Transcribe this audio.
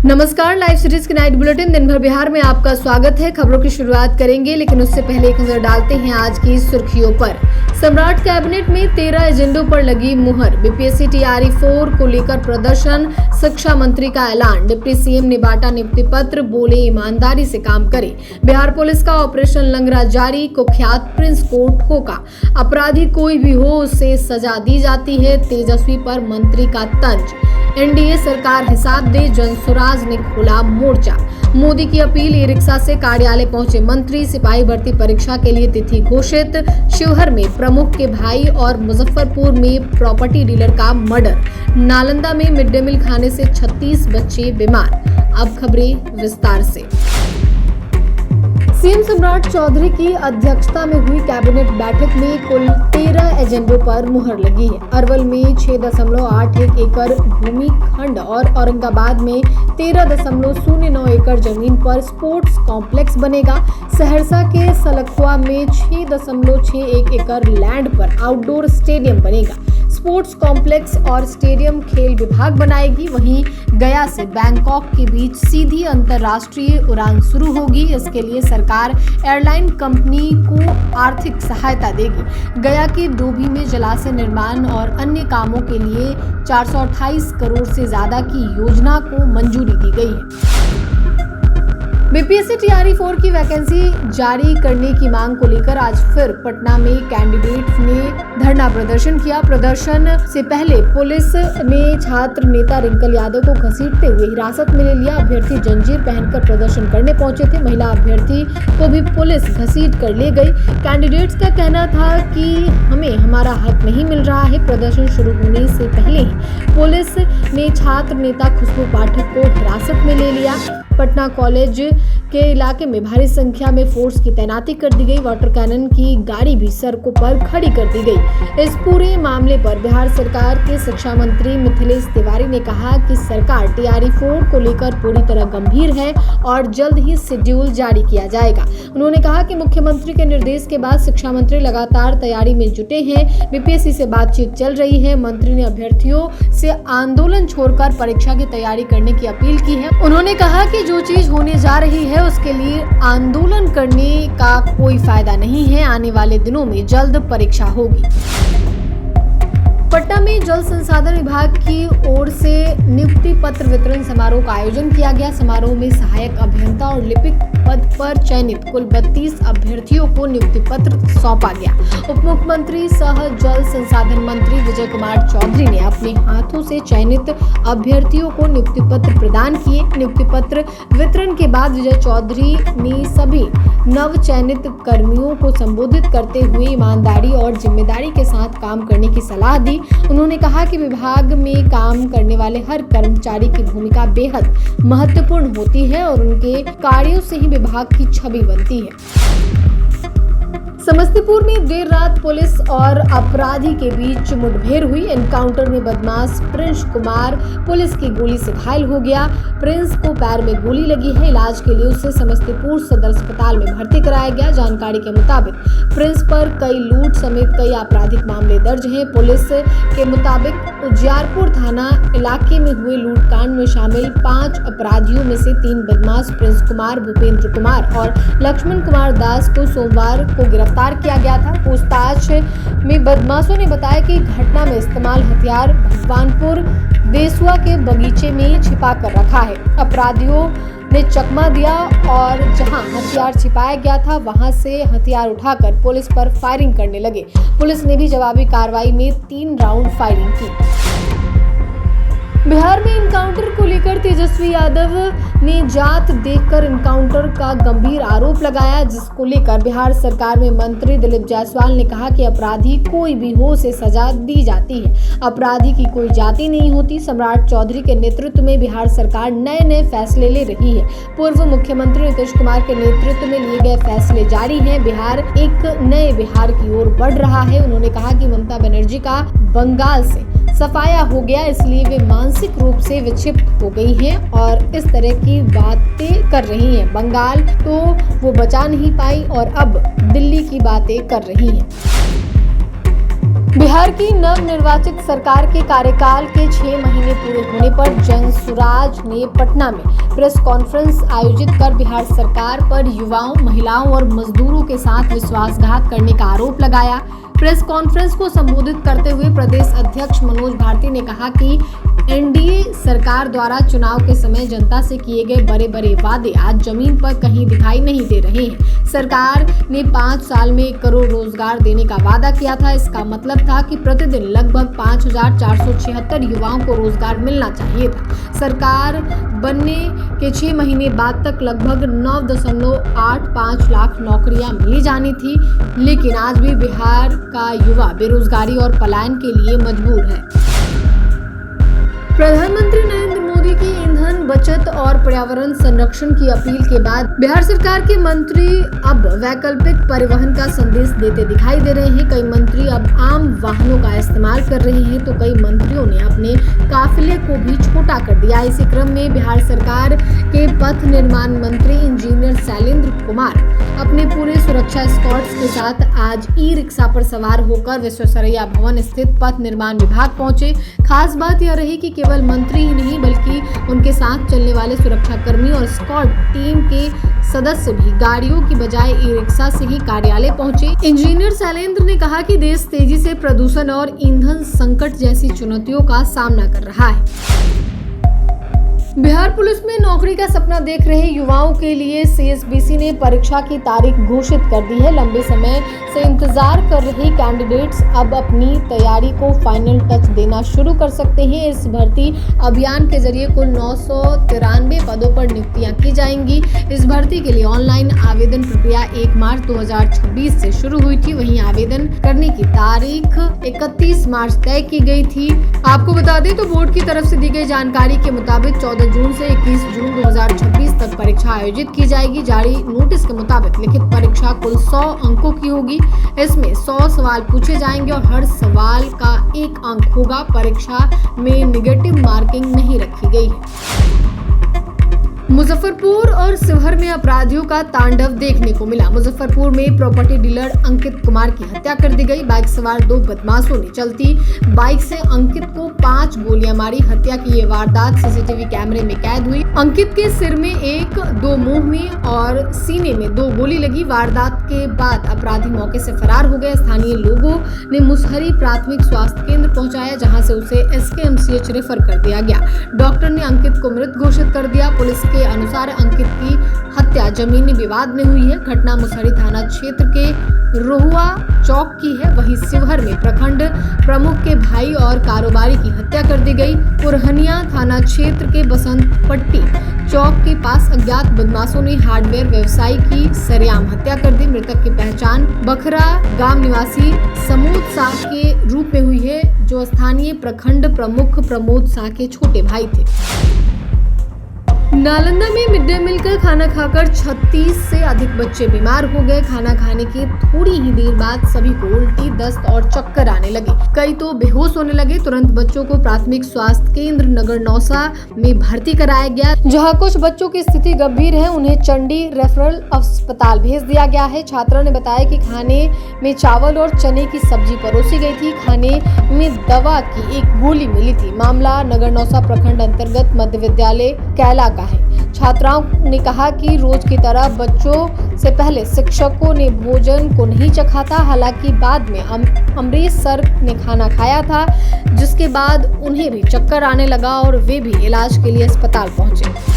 नमस्कार, live series के night bulletin दिन भर बिहार में आपका स्वागत है। खबरों की शुरुआत करेंगे, लेकिन उससे पहले एक नजर डालते हैं आज की सुर्खियों पर। सम्राट कैबिनेट में 13 एजेंडों पर लगी मुहर। बीपीएससी टीआरई 4 को लेकर प्रदर्शन, शिक्षा मंत्री का ऐलान। डिप्टी सीएम ने बांटा नियुक्ति पत्र, बोले ईमानदारी से काम करें। बिहार पुलिस का ऑपरेशन लंगरा जारी, कुख्यात प्रिंस को ठोका। अपराधी कोई भी हो उसे सजा दी जाती है, तेजस्वी पर मंत्री का तंज। एनडीए सरकार हिसाब दे, जनसुराज ने खोला मोर्चा। मोदी की अपील, ई रिक्शा से कार्यालय पहुंचे मंत्री। सिपाही भर्ती परीक्षा के लिए तिथि घोषित। शिवहर में प्रमुख के भाई और मुजफ्फरपुर में प्रॉपर्टी डीलर का मर्डर। नालंदा में मिड डे मील खाने से 36 बच्चे बीमार। अब खबरें विस्तार से। सीएम सम्राट चौधरी की अध्यक्षता में हुई कैबिनेट बैठक में कुल 13 एजेंडों पर मुहर लगी है। अरवल में 6.81 एकड़ भूमि खंड और औरंगाबाद में 13.09 एकड़ जमीन पर स्पोर्ट्स कॉम्प्लेक्स बनेगा। सहरसा के सलखुआ में 6.61 एकड़ लैंड पर आउटडोर स्टेडियम बनेगा। स्पोर्ट्स कॉम्प्लेक्स और स्टेडियम खेल विभाग बनाएगी। वहीं गया से बैंकॉक के बीच सीधी अंतर्राष्ट्रीय उड़ान शुरू होगी। इसके लिए सरकार एयरलाइन कंपनी को आर्थिक सहायता देगी। गया के डोभी में जलाशय निर्माण और अन्य कामों के लिए 428 करोड़ से ज्यादा की योजना को मंजूरी दी गई है। बीपीएससी टीआरई 4 की वैकेंसी जारी करने की मांग को लेकर आज फिर पटना में कैंडिडेट्स ने धरना प्रदर्शन किया। प्रदर्शन से पहले पुलिस ने छात्र नेता रिंकल यादव को घसीटते हुए हिरासत में ले लिया। अभ्यर्थी जंजीर पहनकर प्रदर्शन करने पहुंचे थे। महिला अभ्यर्थी को भी पुलिस घसीट कर ले गई। कैंडिडेट्स का कहना था कि हमें हमारा हक नहीं मिल रहा है। प्रदर्शन शुरू होने से पहले ही पुलिस ने छात्र नेता खुशबू पाठक को हिरासत में ले लिया। पटना कॉलेज के इलाके में भारी संख्या में फोर्स की तैनाती कर दी गई। वाटर कैनन की गाड़ी भी सड़कों पर खड़ी कर दी गई। इस पूरे मामले पर बिहार सरकार के शिक्षा मंत्री मिथिलेश तिवारी ने कहा कि सरकार टीआरई 4 को लेकर पूरी तरह गंभीर है और जल्द ही शेड्यूल जारी किया जाएगा। उन्होंने कहा कि मुख्यमंत्री के निर्देश के बाद शिक्षा मंत्री लगातार तैयारी में जुटे हैं। बीपीएससी से बातचीत चल रही है। मंत्री ने अभ्यर्थियों से आंदोलन छोड़कर परीक्षा की तैयारी करने की अपील की है। उन्होंने कहा कि जो चीज होने जा रही है उसके लिए आंदोलन करने का कोई फायदा नहीं है। आने वाले दिनों में जल्द परीक्षा होगी। पटना में जल संसाधन विभाग की ओर से नियुक्ति पत्र वितरण समारोह का आयोजन किया गया। समारोह में सहायक अभियंता और लिपिक पद पर चयनित कुल 32 अभ्यर्थियों को नियुक्ति पत्र सौंपा गया। उप मुख्यमंत्री सह जल संसाधन मंत्री विजय कुमार चौधरी ने अपने हाथों से चयनित अभ्यर्थियों को नियुक्ति पत्र प्रदान किए। नियुक्ति पत्र वितरण के बाद विजय चौधरी ने सभी नव चयनित कर्मियों को संबोधित करते हुए ईमानदारी और जिम्मेदारी के साथ काम करने की सलाह दी। उन्होंने कहा कि विभाग में काम करने वाले हर कर्मचारी की भूमिका बेहद महत्वपूर्ण होती है और उनके कार्यों से ही विभाग की छवि बनती है। समस्तीपुर में देर रात पुलिस और अपराधी के बीच मुठभेड़ हुई। एनकाउंटर में बदमाश प्रिंस कुमार पुलिस की गोली से घायल हो गया। प्रिंस को पैर में गोली लगी है। इलाज के लिए उसे समस्तीपुर सदर अस्पताल में भर्ती कराया गया। जानकारी के मुताबिक प्रिंस पर कई लूट समेत कई आपराधिक मामले दर्ज हैं। पुलिस के मुताबिक उजियारपुर थाना इलाके में हुए लूटकांड में शामिल 5 अपराधियों में से 3 बदमाश प्रिंस कुमार, भूपेंद्र कुमार और लक्ष्मण कुमार दास को सोमवार को गिरफ्तार किया गया था। पूछताछ में बदमाशों ने बताया कि घटना में इस्तेमाल हथियार भगवानपुर देसुआ के बगीचे में छिपा कर रखा है। अपराधियों ने चकमा दिया और जहां हथियार छिपाया गया था वहां से हथियार उठाकर पुलिस पर फायरिंग करने लगे। पुलिस ने भी जवाबी कार्रवाई में 3 राउंड फायरिंग की। बिहार में एनकाउंटर को लेकर तेजस्वी यादव ने जात देखकर एनकाउंटर का गंभीर आरोप लगाया, जिसको लेकर बिहार सरकार में मंत्री दिलीप जायसवाल ने कहा कि अपराधी कोई भी हो उसे सजा दी जाती है। अपराधी की कोई जाति नहीं होती। सम्राट चौधरी के नेतृत्व में बिहार सरकार नए नए फैसले ले रही है। पूर्व मुख्यमंत्री नीतीश कुमार के नेतृत्व में लिए गए फैसले जारी हैं। बिहार एक नए बिहार की ओर बढ़ रहा है। उन्होंने कहा कि ममता बनर्जी का बंगाल से सफाया हो गया, इसलिए वे मानसिक रूप से विक्षिप्त हो गई हैं और इस तरह की बातें कर रही हैं। बंगाल तो वो बचा नहीं पाई और अब दिल्ली की बातें कर रही हैं। बिहार की नवनिर्वाचित सरकार के कार्यकाल के 6 महीने पूरे होने पर जनसुराज ने पटना में प्रेस कॉन्फ्रेंस आयोजित कर बिहार सरकार पर युवाओं, महिलाओं और मजदूरों के साथ विश्वासघात करने का आरोप लगाया। प्रेस कॉन्फ्रेंस को संबोधित करते हुए प्रदेश अध्यक्ष मनोज भारती ने कहा कि एनडीए सरकार द्वारा चुनाव के समय जनता से किए गए बड़े बड़े वादे आज जमीन पर कहीं दिखाई नहीं दे रहे हैं। सरकार ने 5 साल में 1 करोड़ रोजगार देने का वादा किया था। इसका मतलब था कि प्रतिदिन लगभग 5,476 युवाओं को रोजगार मिलना चाहिए था। सरकार बनने के 6 महीने बाद तक लगभग 9.85 लाख नौकरियां मिली जानी थी, लेकिन आज भी बिहार का युवा बेरोजगारी और पलायन के लिए मजबूर है। प्रधानमंत्री नरेंद्र मोदी की ईंधन बचत और पर्यावरण संरक्षण की अपील के बाद बिहार सरकार के मंत्री अब वैकल्पिक परिवहन का संदेश देते दिखाई दे रहे हैं। कई मंत्री अब आम वाहनों का इस्तेमाल कर रहे हैं तो कई मंत्रियों ने अपने काफिले को भी छोटा कर दिया। इसी क्रम में बिहार सरकार के पथ निर्माण मंत्री इंजीनियर शैलेंद्र कुमार अपने पूरे सुरक्षा एस्कॉर्ट्स के साथ आज ई रिक्शा पर सवार होकर विश्वेश्वरैया भवन स्थित पथ निर्माण विभाग पहुंचे। खास बात यह रही कि केवल मंत्री ही नहीं बल्कि उनके साथ चलने वाले सुरक्षाकर्मी और स्क्वाड टीम के सदस्य भी गाड़ियों की बजाय ई रिक्शा से ही कार्यालय पहुंचे। इंजीनियर शैलेंद्र ने कहा कि देश तेजी से प्रदूषण और ईंधन संकट जैसी चुनौतियों का सामना कर रहा है। बिहार पुलिस में नौकरी का सपना देख रहे युवाओं के लिए सीएसबीसी ने परीक्षा की तारीख घोषित कर दी है। लंबे समय से इंतजार कर रहे कैंडिडेट्स अब अपनी तैयारी को फाइनल टच देना शुरू कर सकते हैं। इस भर्ती अभियान के जरिए कुल 993 पदों पर नियुक्तियां की जाएंगी। इस भर्ती के लिए ऑनलाइन आवेदन प्रक्रिया 1 मार्च 2026 से शुरू हुई थी। वहीं आवेदन करने की तारीख 31 मार्च तय की गई थी। आपको बता दें तो बोर्ड की तरफ से दी गई जानकारी के मुताबिक 14 जून से 21 जून 2026 तक परीक्षा आयोजित की जाएगी। जारी नोटिस के मुताबिक लिखित परीक्षा कुल 100 अंकों की होगी। इसमें 100 सवाल पूछे जाएंगे और हर सवाल का 1 अंक होगा। परीक्षा में नेगेटिव मार्किंग नहीं रखी गई है। मुजफ्फरपुर और शिवहर में अपराधियों का तांडव देखने को मिला। मुजफ्फरपुर में प्रॉपर्टी डीलर अंकित कुमार की हत्या कर दी गई। बाइक सवार 2 बदमाशों ने चलती बाइक से अंकित को 5 गोलियां मारी। हत्या की ये वारदात सीसीटीवी कैमरे में कैद हुई। अंकित के सिर में 1, 2 मुंह में और सीने में 2 गोली लगी। वारदात के बाद अपराधी मौके से फरार हो गए। स्थानीय लोगों ने मुसहरी प्राथमिक स्वास्थ्य केंद्र पहुंचाया, जहां से उसे एसकेएमसीएच रेफर कर दिया गया। डॉक्टर ने अंकित को मृत घोषित कर दिया। पुलिस के अनुसार अंकित की हत्या जमीनी विवाद में हुई है। घटना मुसहरी थाना क्षेत्र के रोहुआ चौक की है। वहीं शिवहर में प्रखंड प्रमुख के भाई और कारोबारी की हत्या कर दी गई। पुरहनिया थाना क्षेत्र के बसंत पट्टी चौक के पास अज्ञात बदमाशों ने हार्डवेयर व्यवसायी की सरेआम हत्या कर दी। मृतक की पहचान बखरा गांव निवासी समूद शाह के रूप में हुई है, जो स्थानीय प्रखंड प्रमुख प्रमोद शाह के छोटे भाई थे। नालंदा में मिड डे मील का खाना खाकर 36 से अधिक बच्चे बीमार हो गए। खाना खाने के थोड़ी ही देर बाद सभी को उल्टी, दस्त और चक्कर आने लगे। कई तो बेहोश होने लगे। तुरंत बच्चों को प्राथमिक स्वास्थ्य केंद्र नगर नौसा में भर्ती कराया गया, जहां कुछ बच्चों की स्थिति गंभीर है। उन्हें चंडी रेफरल अस्पताल भेज दिया गया है। छात्रों ने बताया कि खाने में चावल और चने की सब्जी परोसी गई थी। खाने में दवा की 1 गोली मिली थी। मामला नगर नौसा प्रखंड अंतर्गत मध्य विद्यालय कैला का है। छात्राओं ने कहा कि रोज की तरह बच्चों से पहले शिक्षकों ने भोजन को नहीं चखा था। हालांकि बाद में अमरीश सर ने खाना खाया था, जिसके बाद उन्हें भी चक्कर आने लगा और वे भी इलाज के लिए अस्पताल पहुंचे।